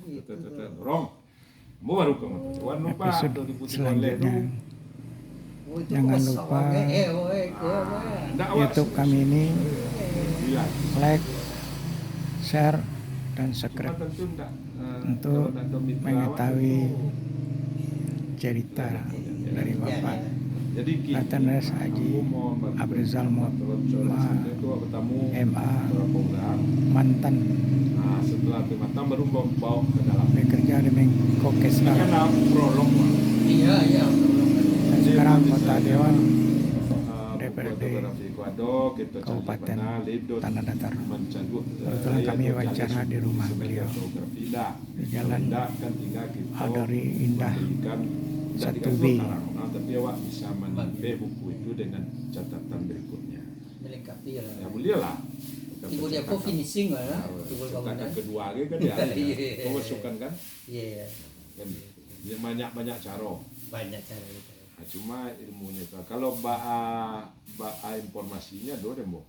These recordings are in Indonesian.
gitu. Rong. Mau baru kamu. Wan lupa Episode selanjutnya. Jangan lupa YouTube kami ini like, share, dan subscribe untuk mengetahui cerita dari Bapak Athanas Haji Abrizal MA mantan setelah itu matang baru bawa ke dalam. bekerja di Menko Kesra Karena prolog. Iya. dan sekarang Kota Dewan DPRD Kabupaten Tanah Datar. Kebetulan kami wawancara di rumah beliau di Jalan Hadari Indah 1B. Tapi awak bisa menambil buku itu dengan catatan berikutnya. Melengkapi lah. Ya boleh lah. Ibu dia pun finishing lah. Ibu Cetakan bangunan. kedua lagi kan dia. Kau masukkan kan? Iya. Kan dia banyak cara. Banyak cara itu. Nah, cuma ilmunya itu. Kalau informasinya do demo.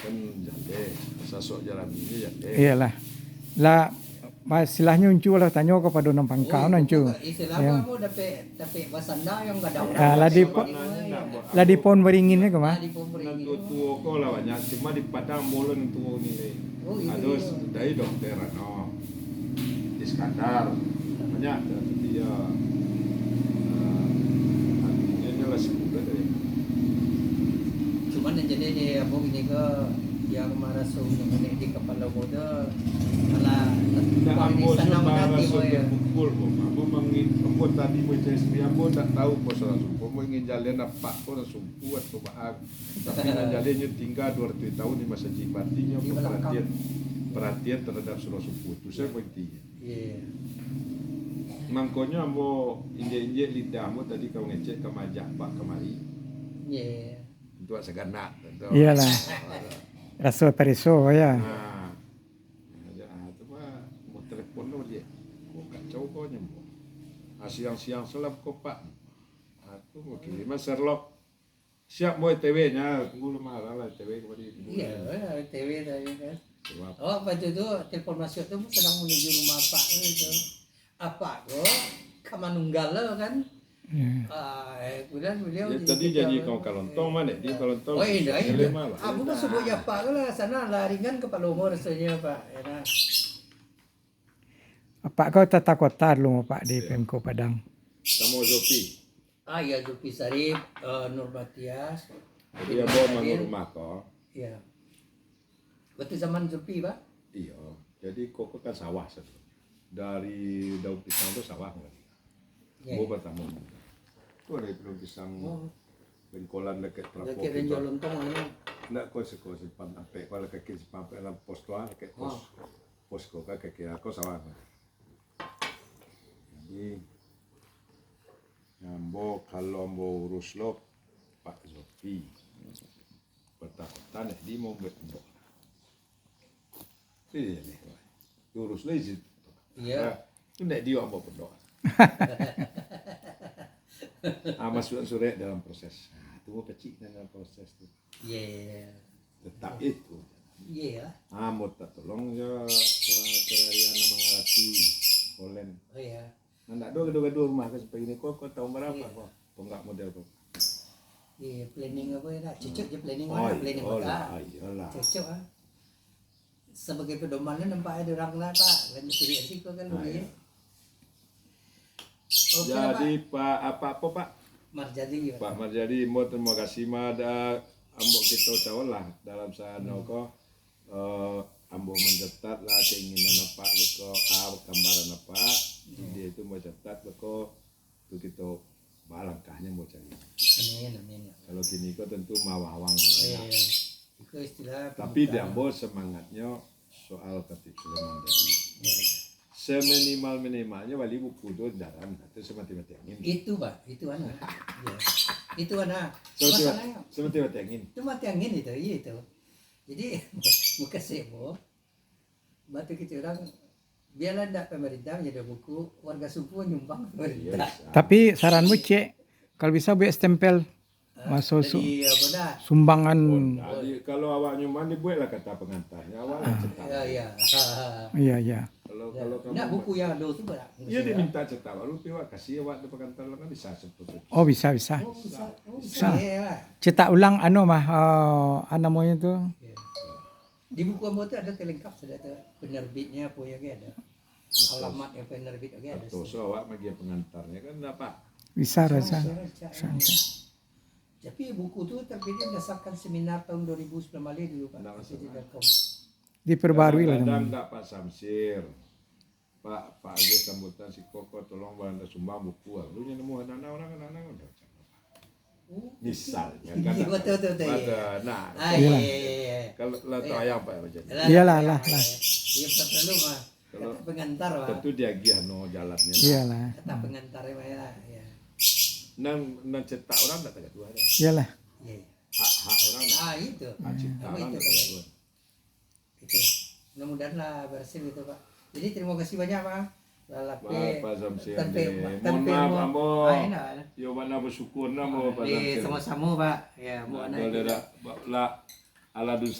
Kan jande, sasok jalan ini jande. Iyalah. Lah masalahnya uncu lah tanya kepada nampang kau nancu. Istilahnya kamu dapat basanda yang enggak ada. Ah, lah di pon beringinnya ke mah? Di pemberi Nanti tuo ko lah banyak. Cuma di Padang bolon tuo nilai. Oh, itu. Ados dari dokter ano. Iskandar. Banyak dia. Artinya lah sebulan dari. Cuman yang jadi dia abang ini ke yang marasung yang di kepala bodoh malah Tidak ambo sana sebara menanti sudah pukul kok. Ambo ambo tadi mau CSP ambo tak tahu pos langsung. Ambo ingin jalan apa kok langsung kuat kok baag. Tapi jalannya tinggal 200 tahun di masa jibatinya perhatian terhadap surah suku itu saya pentingnya. Iya. Mangkonya ambo injek lidah ambo tadi kau ngecek ke majak pak kemari. Iya. Untuk seganak. Iyalah. Rasul periso ya. Nah, itu mah mau telepon lo dia. Kok kacau kau nyembo. Siang-siang selap kok pak. Aku mau kirim Sherlock. Siap mau TW-nya, tunggu marah lah TW kemarin. Iya, TV tadi kan. Sebab Oh, apa itu telepon masuk tuh sedang menuju rumah Pak itu. Apa kok? Kamanunggal kan? Kemudian beliau ya, tadi janji kau kalontong mana? Dia kalontong. Oh iya, Lima lah. aku mah sebutnya Pak lah sana laringan ke Palomo rasanya Pak. Ya, Apa kau tata kota lu Pak di Pemko Padang? Kamu Zopi. ya Zulfi Sarip, Nur Batias. Dia bawa mangu rumah kau. Iya. Waktu zaman Zulfi Pak? Iya. Jadi kok kan sawah satu. Dari daun pisang itu sawah nggak? Iya. Bawa pertama. Itu ada daun pisang. Bengkolan dekat Lagi pelapor. renjol lontong ini. Nggak kau sekolah simpan sampai kalau kaki simpan dalam pos tua kayak pos kau kaki aku sawah. Jadi ambo kalau ambo urus lo Pak Zofi petang di mau bertemu. Iya nih, urus lo izin. Iya. Itu ndak dia ambo berdoa. Masuk surat dalam proses. Nah, itu mau kecil dalam proses itu. Iya. Tetap itu. Iya. Mau tak tolong ya kerajaan mengalati Polen. Oh iya. Nggak gaduh rumah ke seperti ini kok tahu berapa kok tonggak model kok. Iya, planning apa ya? Cocok je planning Oh, mana? Planning iyalah, apa? iyalah. Cocok ah. Sebagai pedomannya nampak ada orang lah Pak. Kan mesti risiko kan lebih. Oke Jadi Pak. Pak Pak Marjadi gimana? Pak Marjadi mau terima kasih ada ambok kita ucapkan lah dalam sana kok ambok mencetat lah keinginan apa kok gambaran apa dia itu mau cetat kok itu kita langkahnya mau cari. Amin. Kalau gini kok tentu mawawang. Iya. Itu istilah. Tapi dia semangatnya soal ketikulan tadi. Iya. Seminimalnya wali buku itu dalam atau semati-mati angin. Itu Pak, itu mana? Ya. Itu mana? Semati-mati angin. Itu mati angin itu, iya itu. Jadi bukan sebo. Batu kita orang biarlah ndak pemerintah menjadi buku warga suku nyumbang pemerintah. Tapi saranmu cek kalau bisa buat stempel masuk Jadi apa dah? sumbangan. Jadi kalau awak nyumbang dibuatlah kata pengantarnya awak cetak. Iya. Iya. Kalau kalau kamu Nah, buku yang ada tu berat. Iya diminta cetak baru piwa kasih awak di pengantar kan bisa seperti itu. Oh bisa bisa. Oh, bisa. Oh, Bisa. bisa. Ya, lah. Cetak ulang anu mah namanya itu. Ya. Di buku kamu tu ada terlengkap sudah ada penerbitnya apa yang ada. Alamat yang penerbit oke ada. Atau so awak bagi pengantarnya kan dapat. Bisa rasa. Tapi buku tu terbitnya berdasarkan seminar tahun 2009 dulu Pak. Nggak masalah. Citi.com. Diperbarui lah Kadang teman. enggak Pak Samsir. Pak Agi sambutan si Koko tolong bantu sumbang buku. Lu nemu anak-anak orang udah. Oh, Misalnya iya, betul. Ada. Nah, Iya. kalau lah tahu yang Pak macam ni. Iyalah. Iya, perlu mah. Kalau- Kata pengantar mah. Tentu dia giah no jalannya. Iyalah. Kata pengantar mah ya. Ya. Nang cetak orang tak ada dua ada. Iyalah. Iya. Hak orang Ah itu. hak cipta Apa orang itu, tak Pak? ada dua. Itu. Mudah-mudahan lah berhasil itu Pak. Jadi terima kasih banyak Pak. Lalape. Pak Samsir. tanpa- Mohon tanpa maaf mau- ambo. enak. Yo mana bersyukur namo Pak Sama-sama Pak. Ya, mau anak. Boleh lah ala